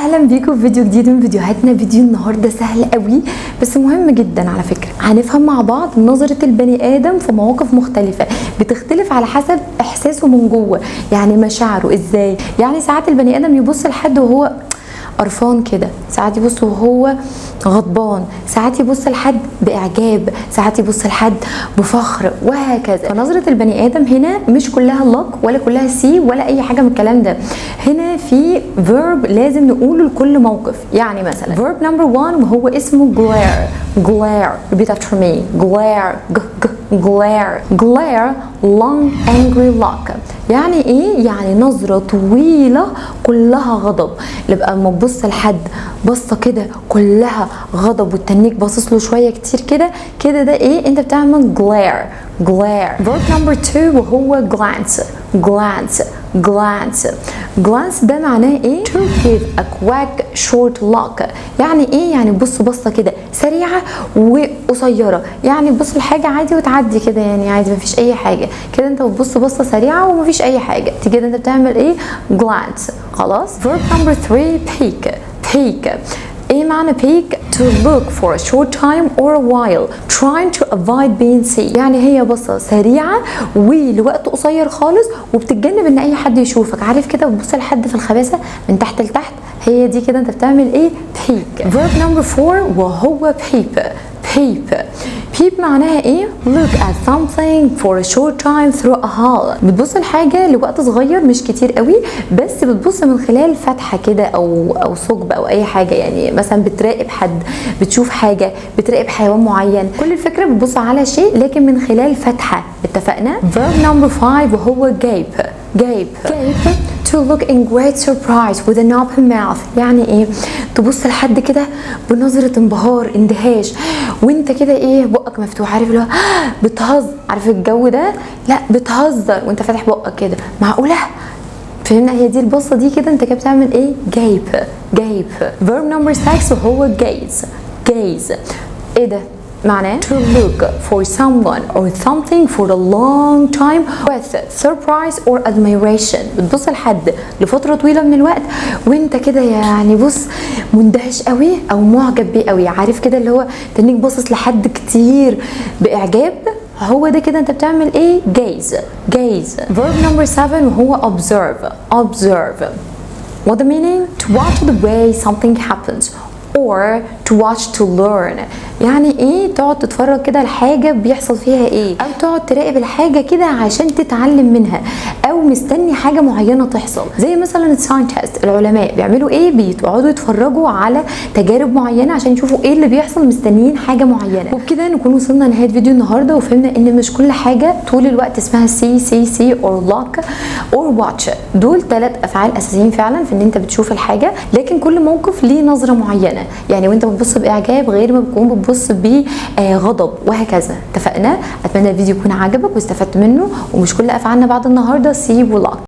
اهلا بيكم في فيديو جديد من فيديوهاتنا. فيديو النهارده سهل قوي بس مهم جدا على فكره. هنفهم مع بعض نظره البني ادم في مواقف مختلفه بتختلف على حسب احساسه من جوه، يعني مشاعره ازاي. يعني ساعات البني ادم يبص لحد وهو قرفان كده، ساعات يبص وهو غضبان، ساعات يبص لحد باعجاب، ساعات يبص لحد بفخر، وهكذا. فنظره البني ادم هنا مش كلها لك ولا كلها سي ولا اي حاجه من الكلام ده. هنا في فيرب لازم نقوله لكل موقف. يعني مثلا فيرب نمبر 1 وهو اسمه glare. glare repeat after me. glare glare glare long angry look. يعني ايه؟ يعني نظره طويله كلها غضب. يبقى اما تبص لحد بصه كده كلها غضب والتنيك باصص له شويه كتير كده كده، ده ايه؟ انت بتعمل glare. glare. verb number 2 وهو glance. glance glance glance ده معناه ايه؟ to give a quick short look. يعني ايه؟ يعني بص بصه كده سريعه وقصيره، يعني تبص لحاجه عادي وتعدي كده، يعني عادي مفيش اي حاجه كده. انت بتبص بصه سريعه ومفيش اي حاجه كده، انت بتعمل ايه؟ glance. خلاص. verb number 3 peek. peek. ايه معنى peek؟ to look for a short time or a while trying to avoid being seen. يعني هي بصة سريعة ولوقت قصير خالص وبتتجنب ان اي حد يشوفك، عارف كده، بتبص لحد في الخباثة من تحت لتحت، هي دي كده انت بتعمل ايه؟ peek. verb number 4 وهو peep. peep. peep معناها ايه؟ look at something for a short time through a hole. بتبص لحاجة لوقت صغير مش كتير قوي، بس بتبص من خلال فتحة كده او ثقب او اي حاجة. يعني مثلا بتراقب حد، بتشوف حاجة، بتراقب حيوان معين، كل الفكرة بتبص على شيء لكن من خلال فتحة. اتفقنا؟ verb number 5 وهو gape. gape. gape to look in great surprise with an open mouth. يعني ايه؟ تبص لحد كده بنظرة انبهار، اندهاش، وانت كده ايه؟ بقك مفتوح، عارف اللي هو بتهزر، عارف الجو ده؟ لا بتهزر وانت فاتح بقك كده، معقولة؟ فهمنا؟ هي دي البصة دي كده انت كده بتعمل ايه؟ جايب. جايب. verb number 6 وهو gaze. gaze. ايه ده؟ معناه to look for someone or something for a long time with surprise or admiration. بتبص لحد لفترة طويلة من الوقت وانت كده يعني بص مندهش قوي او معجب بيه قوي، عارف كده اللي هو تنيك باصص لحد كتير باعجاب، هو ده كده انت بتعمل ايه؟ gaze. gaze. verb number 7 وهو observe. observe. what the meaning? to watch the way something happens or to watch to learn. يعني ايه؟ تقعد تتفرج كده الحاجة بيحصل فيها ايه، او تقعد تراقب الحاجة كده عشان تتعلم منها، او مستني حاجة معينة تحصل. زي مثلا الساينتست، العلماء بيعملوا ايه؟ بيقعدوا يتفرجوا على تجارب معينة عشان يشوفوا ايه اللي بيحصل، مستنيين حاجة معينة. وبكده نكون وصلنا لنهاية فيديو النهاردة وفهمنا ان مش كل حاجة طول الوقت اسمها see or look or watch. دول 3 افعال اساسيين فعلا في ان انت بتشوف الحاجة، لكن كل موقف ليه نظرة معينة. يعني وانت بتبص باعجاب غير ما بتكون بتبص بغضب، وهكذا. اتفقنا؟ اتمنى الفيديو يكون عجبك واستفدت منه، ومش كل افعالنا بعد النهارده سي ولاك.